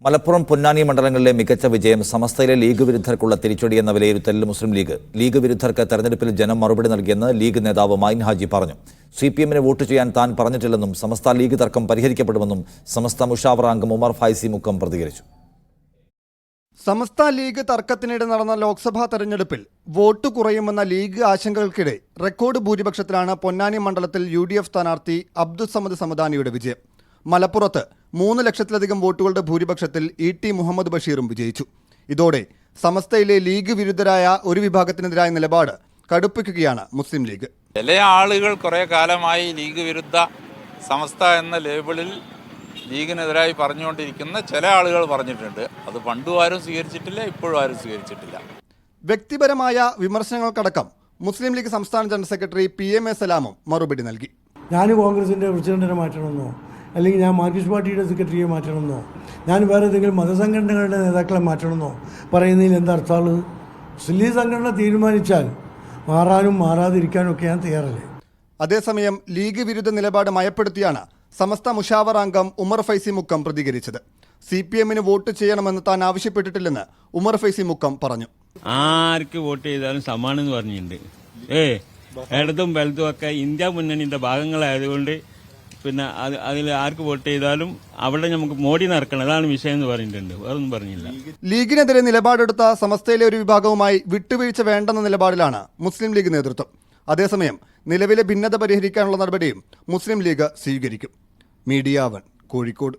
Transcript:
മലപ്പുറം പൊന്നാനി മണ്ഡലങ്ങളിലെ മികച്ച വിജയം സമസ്തയിലെ ലീഗ് വിരുദ്ധർക്കുള്ള തിരിച്ചടിയെന്ന വിലയിരുത്തലിൽ മുസ്ലിം ലീഗ് വിരുദ്ധർക്ക് തെരഞ്ഞെടുപ്പിൽ ജനം മറുപടി നൽകിയെന്ന് ലീഗ് നേതാവ് മൈൻ ഹാജി പറഞ്ഞു. സിപിഎമ്മിന് വോട്ട് ചെയ്യാൻ താൻ പറഞ്ഞിട്ടില്ലെന്നും സമസ്ത ലീഗ് തർക്കം പരിഹരിക്കപ്പെടുമെന്നും സമസ്ത മുഷാവറ അംഗം ഉമർ ഫൈസി മുക്കം പ്രതികരിച്ചു. സമസ്ത ലീഗ് തർക്കത്തിനിടെ നടന്ന ലോക്സഭാ തെരഞ്ഞെടുപ്പിൽ വോട്ട് കുറയുമെന്ന ലീഗ് ആശങ്കകൾക്കിടെ റെക്കോർഡ് ഭൂരിപക്ഷത്തിലാണ് പൊന്നാനി മണ്ഡലത്തിൽ UDF സ്ഥാനാർത്ഥി അബ്ദുസമദ് സമദാനിയുടെ വിജയം. മലപ്പുറത്ത് 3 ലക്ഷത്തിലധികം വോട്ടുകളുടെ ഭൂരിപക്ഷത്തിൽ ET മുഹമ്മദ് ബഷീറും വിജയിച്ചു. ഇതോടെ സമസ്തയിലെ ലീഗ് വിരുദ്ധരായ ഒരു വിഭാഗത്തിനെതിരായ നിലപാട് കടുപ്പിക്കുകയാണ് മുസ്ലിം ലീഗ്. ചില ആളുകൾ കുറേ കാലമായി ലീഗ് വിരുദ്ധ സമസ്ത എന്ന ലേബിളിൽ ലീഗിനെതിരായി പറഞ്ഞുകൊണ്ടിരിക്കുന്ന ചില ആളുകൾ പറഞ്ഞിട്ടുണ്ട്. അത് പണ്ടും ആരും സ്വീകരിച്ചിട്ടില്ല, ഇപ്പോഴും ആരും സ്വീകരിച്ചിട്ടില്ല. വ്യക്തിപരമായ വിമർശനങ്ങൾക്കടക്കം മുസ്ലിം ലീഗ് സംസ്ഥാന ജനറൽ സെക്രട്ടറി PMA സലാമും മറുപടി നൽകി. ഞാൻ കോൺഗ്രസിൻ്റെ പ്രസിഡന്റിനെ മാറ്റണമെന്നോ അല്ലെങ്കിൽ ഞാൻ മാർക്സിസ്റ്റ് പാർട്ടിയുടെ സെക്രട്ടറിയെ മാറ്റണമെന്നോ ഞാൻ വേറെ ഏതെങ്കിലും മതസംഘടനകളുടെ നേതാക്കളെ മാറ്റണമെന്നോ പറയുന്നതിൽ എന്തർത്ഥമാണ്? മുസ്ലിം ലീഗ് സംഘടന തീരുമാനിച്ചാൽ മാറാനും മാറാതിരിക്കാനും ഒക്കെ ഞാൻ തയ്യാറല്ലേ. അതേസമയം ലീഗ് വിരുദ്ധ നിലപാട് മയപ്പെടുത്തിയാണ് സമസ്ത മുഷാവറ അംഗം ഉമർ ഫൈസി മുക്കം പ്രതികരിച്ചത്. CPMന് വോട്ട് ചെയ്യണമെന്ന് താൻ ആവശ്യപ്പെട്ടിട്ടില്ലെന്ന് ഉമർ ഫൈസി മുക്കം പറഞ്ഞു. ആർക്ക് വോട്ട് ചെയ്താലും സമാണെന്ന് പറഞ്ഞിട്ടുണ്ട്. ഇടതും വലതും ഒക്കെ ഇന്ത്യ മുന്നണിയുടെ ഭാഗങ്ങളായതുകൊണ്ട് പിന്നെ അതിൽ ആർക്ക് വോട്ട് ചെയ്താലും അവിടെ നമുക്ക് മോഡി നടക്കണം, അതാണ് വിഷയം എന്ന് പറഞ്ഞിട്ടുണ്ട്. അതൊന്നും പറഞ്ഞില്ല. ലീഗിനെതിരെ നിലപാടെടുത്ത സമസ്തയിലെ ഒരു വിഭാഗവുമായി വിട്ടുവീഴ്ച വേണ്ടെന്ന നിലപാടിലാണ് മുസ്ലിം ലീഗ് നേതൃത്വം. അതേസമയം നിലവിലെ ഭിന്നത പരിഹരിക്കാനുള്ള നടപടിയും മുസ്ലിം ലീഗ് സ്വീകരിക്കും. മീഡിയ 1 കോഴിക്കോട്.